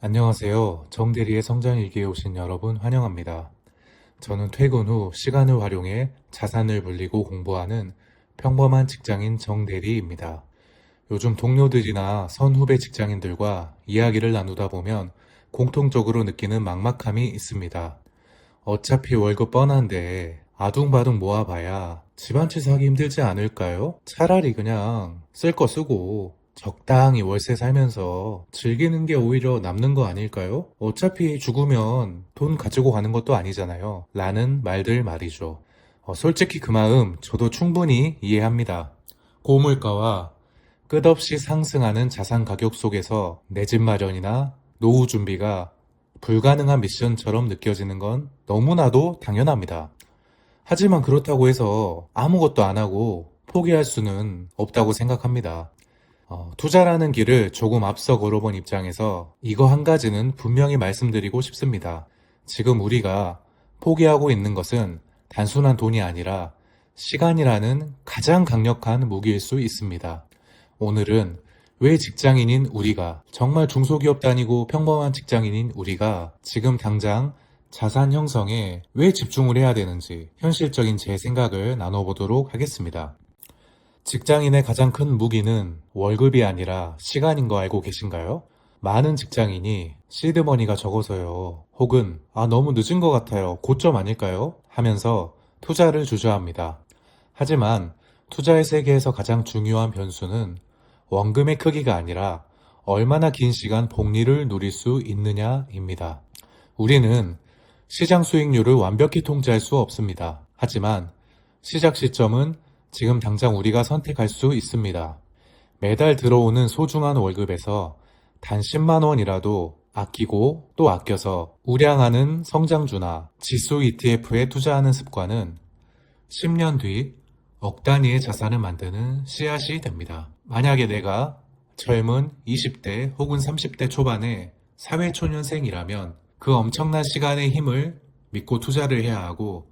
안녕하세요. 정대리의 성장일기에 오신 여러분 환영합니다. 저는 퇴근 후 시간을 활용해 자산을 불리고 공부하는 평범한 직장인 정대리입니다. 요즘 동료들이나 선후배 직장인들과 이야기를 나누다 보면 공통적으로 느끼는 막막함이 있습니다. 어차피 월급 뻔한데 아둥바둥 모아봐야 집안채 사기 힘들지 않을까요? 차라리 그냥 쓸 거 쓰고 적당히 월세 살면서 즐기는 게 오히려 남는 거 아닐까요? 어차피 죽으면 돈 가지고 가는 것도 아니잖아요. 라는 말들 말이죠. 솔직히 그 마음 저도 충분히 이해합니다. 고물가와 끝없이 상승하는 자산 가격 속에서 내 집 마련이나 노후 준비가 불가능한 미션처럼 느껴지는 건 너무나도 당연합니다. 하지만 그렇다고 해서 아무것도 안 하고 포기할 수는 없다고 생각합니다. 투자라는 길을 조금 앞서 걸어본 입장에서 이거 한 가지는 분명히 말씀드리고 싶습니다. 지금 우리가 포기하고 있는 것은 단순한 돈이 아니라 시간이라는 가장 강력한 무기일 수 있습니다. 오늘은 왜 직장인인 우리가, 정말 중소기업 다니고 평범한 직장인인 우리가 지금 당장 자산 형성에 왜 집중을 해야 되는지 현실적인 제 생각을 나눠보도록 하겠습니다. 직장인의 가장 큰 무기는 월급이 아니라 시간인 거 알고 계신가요? 많은 직장인이 시드머니가 적어서요, 혹은 너무 늦은 것 같아요, 고점 아닐까요? 하면서 투자를 주저합니다. 하지만 투자의 세계에서 가장 중요한 변수는 원금의 크기가 아니라 얼마나 긴 시간 복리를 누릴 수 있느냐입니다. 우리는 시장 수익률을 완벽히 통제할 수 없습니다. 하지만 시작 시점은 지금 당장 우리가 선택할 수 있습니다. 매달 들어오는 소중한 월급에서 단 10만 원이라도 아끼고 또 아껴서 우량하는 성장주나 지수 ETF에 투자하는 습관은 10년 뒤 억 단위의 자산을 만드는 씨앗이 됩니다. 만약에 내가 젊은 20대 혹은 30대 초반의 사회초년생이라면 그 엄청난 시간의 힘을 믿고 투자를 해야 하고,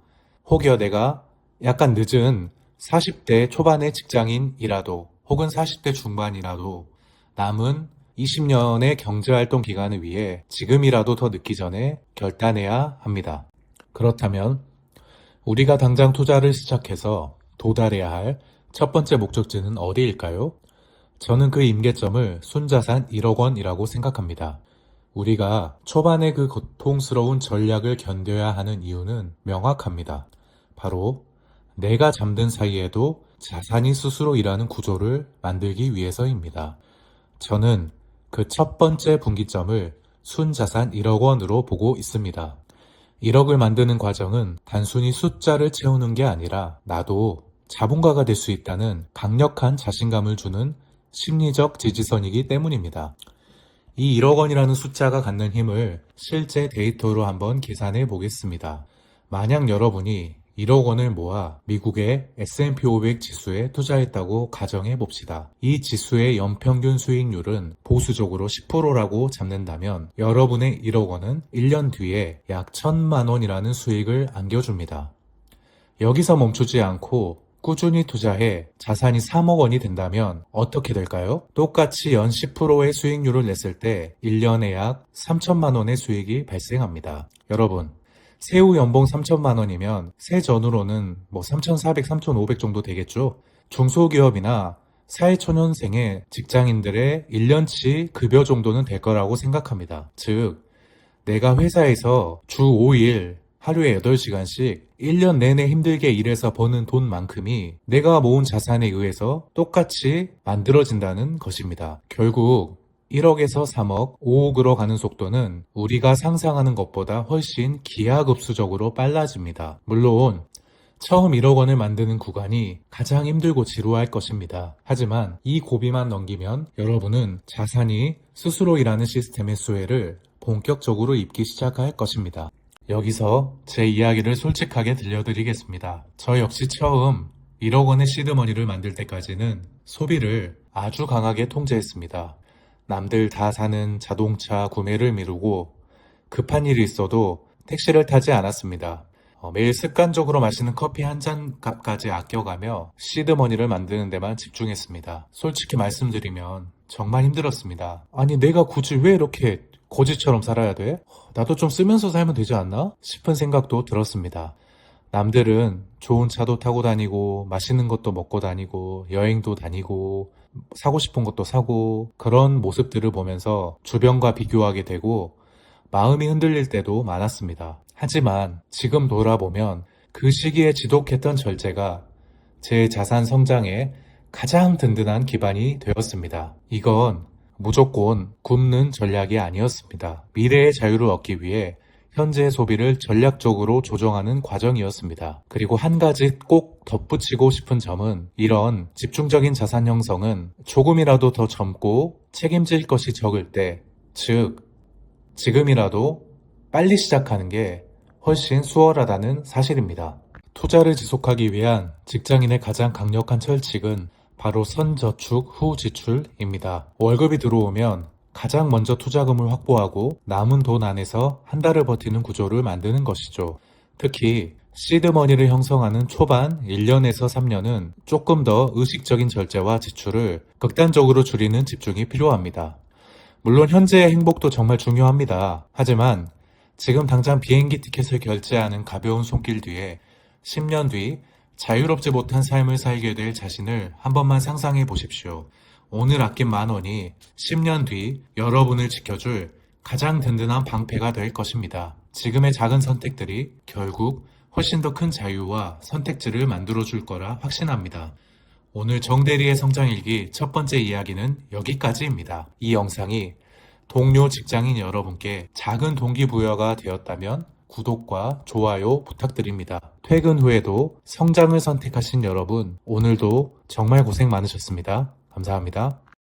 혹여 내가 약간 늦은 40대 초반의 직장인이라도 혹은 40대 중반이라도 남은 20년의 경제활동 기간을 위해 지금이라도 더 늦기 전에 결단해야 합니다. 그렇다면 우리가 당장 투자를 시작해서 도달해야 할 첫 번째 목적지는 어디일까요? 저는 그 임계점을 순자산 1억 원이라고 생각합니다. 우리가 초반에 그 고통스러운 전략을 견뎌야 하는 이유는 명확합니다. 바로 내가 잠든 사이에도 자산이 스스로 일하는 구조를 만들기 위해서입니다. 저는 그 첫 번째 분기점을 순자산 1억 원으로 보고 있습니다. 1억을 만드는 과정은 단순히 숫자를 채우는 게 아니라 나도 자본가가 될 수 있다는 강력한 자신감을 주는 심리적 지지선이기 때문입니다. 이 1억 원이라는 숫자가 갖는 힘을 실제 데이터로 한번 계산해 보겠습니다. 만약 여러분이 1억 원을 모아 미국의 S&P 500 지수에 투자했다고 가정해 봅시다. 이 지수의 연평균 수익률은 보수적으로 10%라고 잡는다면 여러분의 1억 원은 1년 뒤에 약 1,000만 원이라는 수익을 안겨줍니다. 여기서 멈추지 않고 꾸준히 투자해 자산이 3억 원이 된다면 어떻게 될까요? 똑같이 연 10%의 수익률을 냈을 때 1년에 약 3천만 원의 수익이 발생합니다. 여러분, 세후 연봉 3천만 원이면 세 전후로는 3,400, 3,500 정도 되겠죠? 중소기업이나 사회초년생의 직장인들의 1년치 급여 정도는 될 거라고 생각합니다. 즉, 내가 회사에서 주 5일 하루에 8시간씩 1년 내내 힘들게 일해서 버는 돈만큼이 내가 모은 자산에 의해서 똑같이 만들어진다는 것입니다. 결국 1억에서 3억, 5억으로 가는 속도는 우리가 상상하는 것보다 훨씬 기하급수적으로 빨라집니다. 물론 처음 1억 원을 만드는 구간이 가장 힘들고 지루할 것입니다. 하지만 이 고비만 넘기면 여러분은 자산이 스스로 일하는 시스템의 수혜를 본격적으로 입기 시작할 것입니다. 여기서 제 이야기를 솔직하게 들려드리겠습니다. 저 역시 처음 1억 원의 시드머니를 만들 때까지는 소비를 아주 강하게 통제했습니다. 남들 다 사는 자동차 구매를 미루고 급한 일이 있어도 택시를 타지 않았습니다. 매일 습관적으로 마시는 커피 한 잔 값까지 아껴가며 시드머니를 만드는 데만 집중했습니다. 솔직히 말씀드리면 정말 힘들었습니다. 아니 내가 굳이 왜 이렇게 고지처럼 살아야 돼? 나도 좀 쓰면서 살면 되지 않나? 싶은 생각도 들었습니다. 남들은 좋은 차도 타고 다니고, 맛있는 것도 먹고 다니고, 여행도 다니고, 사고 싶은 것도 사고, 그런 모습들을 보면서 주변과 비교하게 되고, 마음이 흔들릴 때도 많았습니다. 하지만 지금 돌아보면 그 시기에 지독했던 절제가 제 자산 성장에 가장 든든한 기반이 되었습니다. 이건 무조건 굶는 전략이 아니었습니다. 미래의 자유를 얻기 위해 현재의 소비를 전략적으로 조정하는 과정이었습니다. 그리고 한 가지 꼭 덧붙이고 싶은 점은 이런 집중적인 자산 형성은 조금이라도 더 젊고 책임질 것이 적을 때, 즉, 지금이라도 빨리 시작하는 게 훨씬 수월하다는 사실입니다. 투자를 지속하기 위한 직장인의 가장 강력한 철칙은 바로 선저축 후 지출입니다. 월급이 들어오면 가장 먼저 투자금을 확보하고 남은 돈 안에서 한 달을 버티는 구조를 만드는 것이죠. 특히 시드머니를 형성하는 초반 1년에서 3년은 조금 더 의식적인 절제와 지출을 극단적으로 줄이는 집중이 필요합니다. 물론 현재의 행복도 정말 중요합니다. 하지만 지금 당장 비행기 티켓을 결제하는 가벼운 손길 뒤에 10년 뒤 자유롭지 못한 삶을 살게 될 자신을 한 번만 상상해 보십시오. 오늘 아낀 10,000원이 10년 뒤 여러분을 지켜줄 가장 든든한 방패가 될 것입니다. 지금의 작은 선택들이 결국 훨씬 더 큰 자유와 선택지를 만들어줄 거라 확신합니다. 오늘 정대리의 성장일기 첫 번째 이야기는 여기까지입니다. 이 영상이 동료 직장인 여러분께 작은 동기부여가 되었다면 구독과 좋아요 부탁드립니다. 퇴근 후에도 성장을 선택하신 여러분, 오늘도 정말 고생 많으셨습니다. 감사합니다.